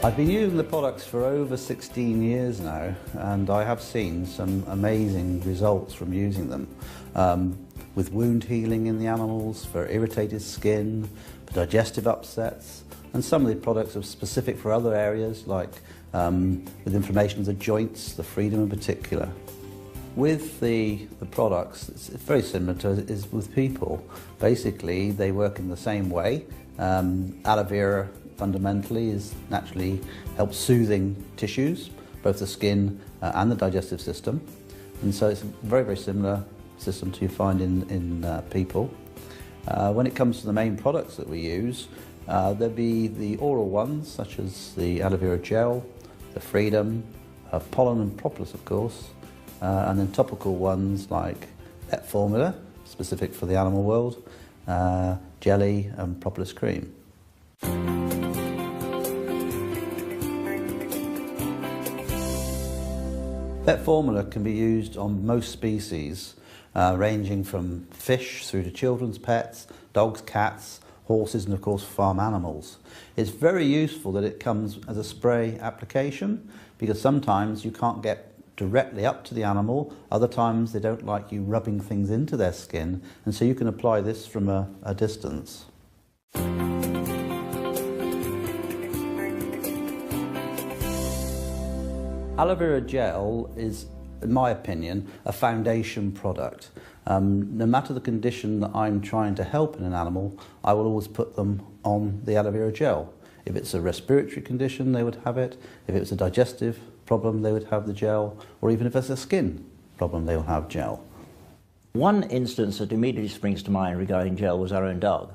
I've been using the products for over 16 years now, and I have seen some amazing results from using them. With wound healing in the animals, for irritated skin, for digestive upsets, and some of the products are specific for other areas, like with inflammation of the joints, the freedom in particular. With the products, it's very similar to it is with people. Basically, they work in the same way. Aloe vera fundamentally is naturally helps soothing tissues, both the skin and the digestive system. And so it's a very, very similar system to you find in people. When it comes to the main products that we use, there'll be the oral ones, such as the aloe vera gel, the Freedom, pollen and propolis, of course, and then topical ones like Vet Formula, specific for the animal world, jelly and Propolis Creme. Vet Formula can be used on most species, ranging from fish through to children's pets, dogs, cats, horses, and of course farm animals. It's very useful that it comes as a spray application, because sometimes you can't get directly up to the animal, other times they don't like you rubbing things into their skin, and so you can apply this from a distance. Aloe vera gel is, in my opinion, a foundation product. No matter the condition that I'm trying to help in an animal, I will always put them on the aloe vera gel. If it's a respiratory condition, they would have it. If it's a digestive problem, they would have the gel. Or even if it's a skin problem, they will have gel. One instance that immediately springs to mind regarding gel was our own dog,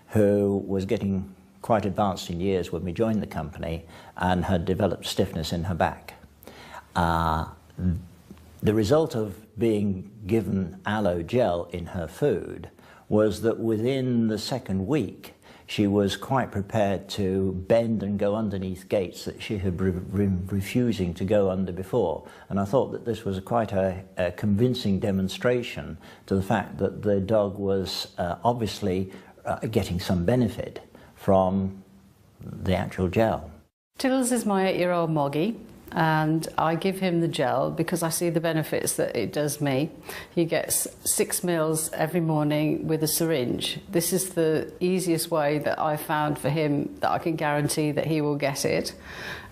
who was getting quite advanced in years when we joined the company and had developed stiffness in her back. The result of being given aloe gel in her food was that within the second week she was quite prepared to bend and go underneath gates that she had been refusing to go under before. And I thought that this was quite a convincing demonstration to the fact that the dog was obviously getting some benefit from the actual gel. Tiddles is my 8-year-old Moggy, and I give him the gel because I see the benefits that it does me. He gets 6 meals every morning with a syringe. This is the easiest way that I found for him that I can guarantee that he will get it.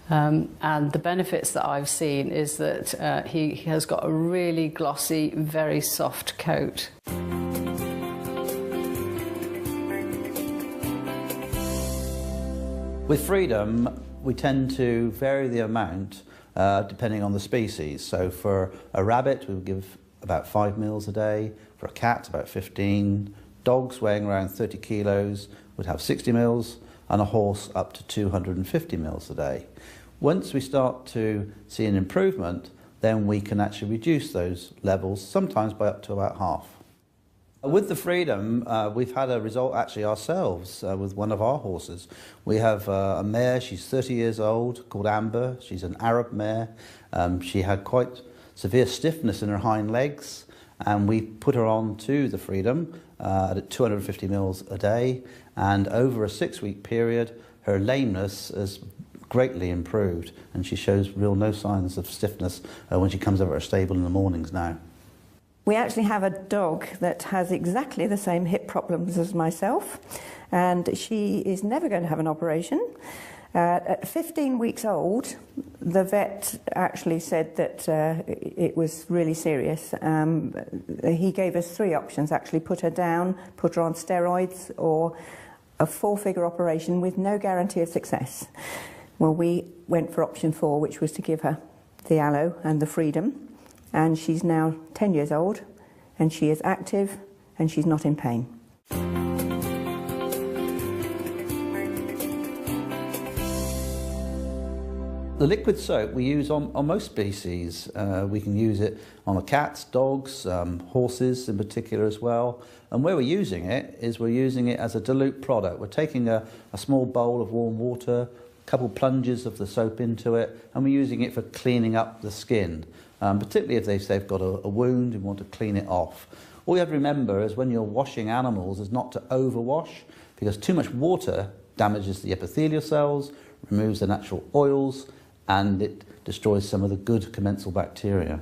And the benefits that I've seen is that he has got a really glossy, very soft coat. With Freedom, we tend to vary the amount depending on the species. So for a rabbit, we would give about 5 meals a day. For a cat, about 15. Dogs weighing around 30 kilos would have 60 meals, and a horse up to 250 meals a day. Once we start to see an improvement, then we can actually reduce those levels, sometimes by up to about half. With the Freedom, we've had a result actually ourselves with one of our horses. We have a mare, she's 30 years old, called Amber. She's an Arab mare. She had quite severe stiffness in her hind legs, and we put her on to the Freedom at 250 mils a day, and over a 6-week period, her lameness has greatly improved, and she shows no signs of stiffness when she comes over our stable in the mornings now. We actually have a dog that has exactly the same hip problems as myself, and she is never going to have an operation. At 15 weeks old, the vet actually said that it was really serious. He gave us 3 options, actually: put her down, put her on steroids, or a 4-figure operation with no guarantee of success. Well, we went for option 4, which was to give her the Aloe and the Freedom. And she's now 10 years old, and she is active, and she's not in pain. The liquid soap we use on most species. We can use it on cats, dogs, horses in particular as well. And where we're using it is we're using it as a dilute product. We're taking a small bowl of warm water, a couple plunges of the soap into it, and we're using it for cleaning up the skin. Particularly if they've got a wound and want to clean it off. All you have to remember is when you're washing animals is not to overwash, because too much water damages the epithelial cells, removes the natural oils, and it destroys some of the good commensal bacteria.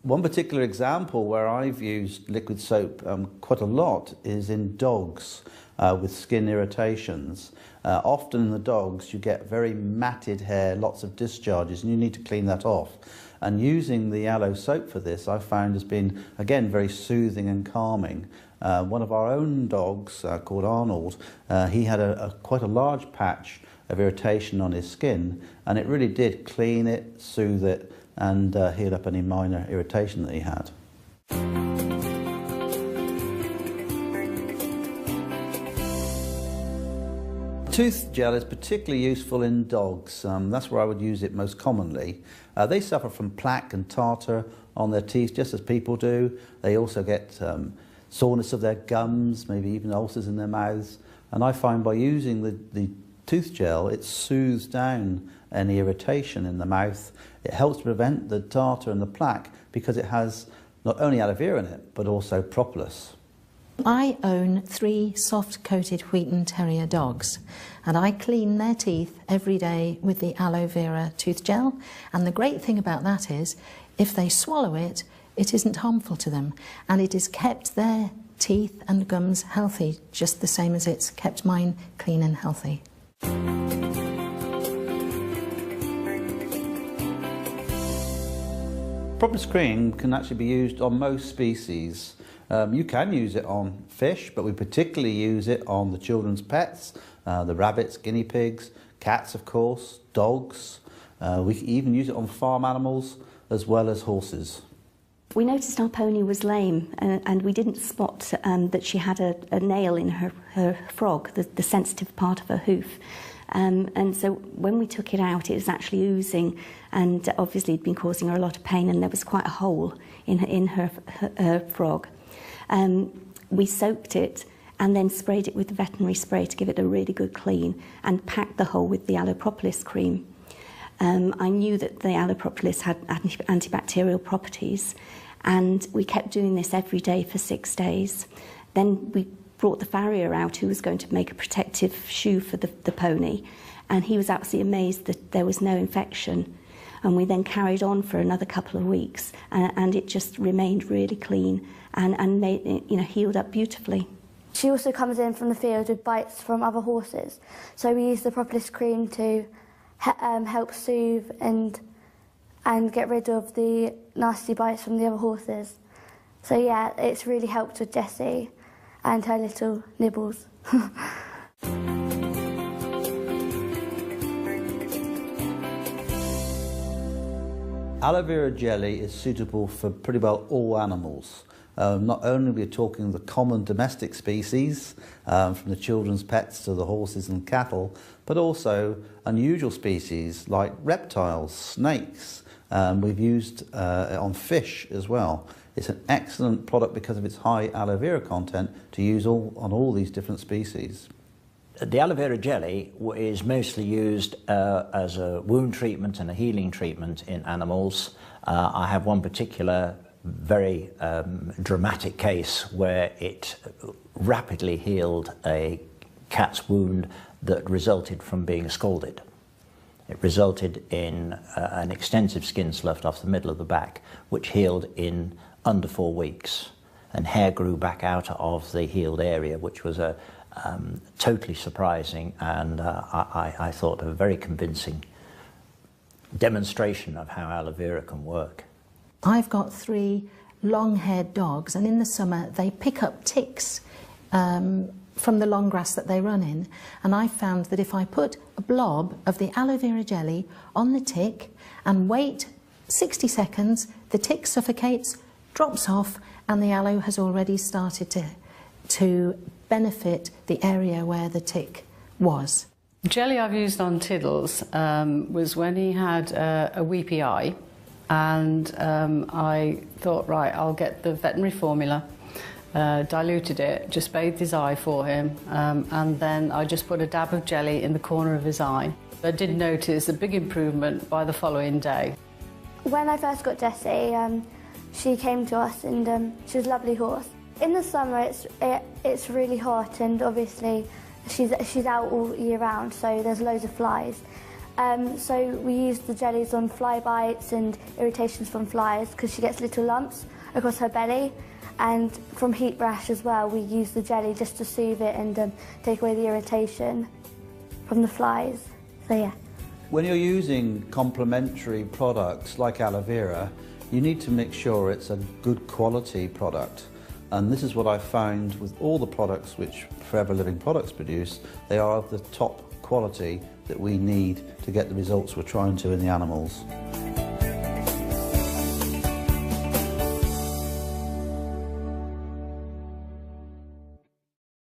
One particular example where I've used liquid soap quite a lot is in dogs with skin irritations. Often in the dogs you get very matted hair, lots of discharges, and you need to clean that off. And using the aloe soap for this I found has been, again, very soothing and calming. One of our own dogs, called Arnold, he had quite a large patch of irritation on his skin, and it really did clean it, soothe it, and heal up any minor irritation that he had. Tooth gel is particularly useful in dogs. That's where I would use it most commonly. They suffer from plaque and tartar on their teeth just as people do. They also get soreness of their gums, maybe even ulcers in their mouths. And I find by using the tooth gel, it soothes down any irritation in the mouth. It helps to prevent the tartar and the plaque because it has not only aloe vera in it, but also propolis. I own 3 soft-coated Wheaten Terrier dogs, and I clean their teeth every day with the aloe vera tooth gel. And the great thing about that is, if they swallow it, it isn't harmful to them, and it has kept their teeth and gums healthy, just the same as it's kept mine clean and healthy. Propolis Creme can actually be used on most species. You can use it on fish, but we particularly use it on the children's pets, the rabbits, guinea pigs, cats of course, dogs. We can even use it on farm animals as well as horses. We noticed our pony was lame, and we didn't spot that she had a nail in her frog, the sensitive part of her hoof. And so when we took it out, it was actually oozing, and obviously it'd been causing her a lot of pain, and there was quite a hole in her frog. We soaked it and then sprayed it with the veterinary spray to give it a really good clean, and packed the hole with the aloe propolis cream. I knew that the aloe propolis had antibacterial properties, and we kept doing this every day for 6 days. Then we brought the farrier out, who was going to make a protective shoe for the pony, and he was absolutely amazed that there was no infection. And we then carried on for another couple of weeks, and it just remained really clean and made it, healed up beautifully. She also comes in from the field with bites from other horses, so we use the propolis cream to help soothe and get rid of the nasty bites from the other horses. So yeah, it's really helped with Jessie and her little nibbles. Aloe vera jelly is suitable for pretty well all animals. Not only are we talking the common domestic species, from the children's pets to the horses and cattle, but also unusual species like reptiles, snakes. We've used it on fish as well. It's an excellent product because of its high aloe vera content to use on all these different species. The aloe vera jelly is mostly used as a wound treatment and a healing treatment in animals. I have one particular very dramatic case where it rapidly healed a cat's wound that resulted from being scalded. It resulted in an extensive skin sloughed off the middle of the back, which healed in under 4 weeks, and hair grew back out of the healed area, which was a totally surprising and I thought a very convincing demonstration of how aloe vera can work. I've got 3 long-haired dogs, and in the summer they pick up ticks from the long grass that they run in, and I found that if I put a blob of the aloe vera jelly on the tick and wait 60 seconds, the tick suffocates, drops off, and the aloe has already started to benefit the area where the tick was. Jelly I've used on Tiddles was when he had a weepy eye, and I thought, right, I'll get the veterinary formula, diluted it, just bathed his eye for him, and then I just put a dab of jelly in the corner of his eye. I did notice a big improvement by the following day. When I first got Jessie, she came to us, and she was a lovely horse. In the summer it's really hot, and obviously she's out all year round, so there's loads of flies. So we use the jellies on fly bites and irritations from flies because she gets little lumps across her belly. And from heat rash as well, we use the jelly just to soothe it and take away the irritation from the flies. So yeah. When you're using complementary products like aloe vera, you need to make sure it's a good quality product. And this is what I found with all the products which Forever Living Products produce. They are of the top quality that we need to get the results we're trying to in the animals.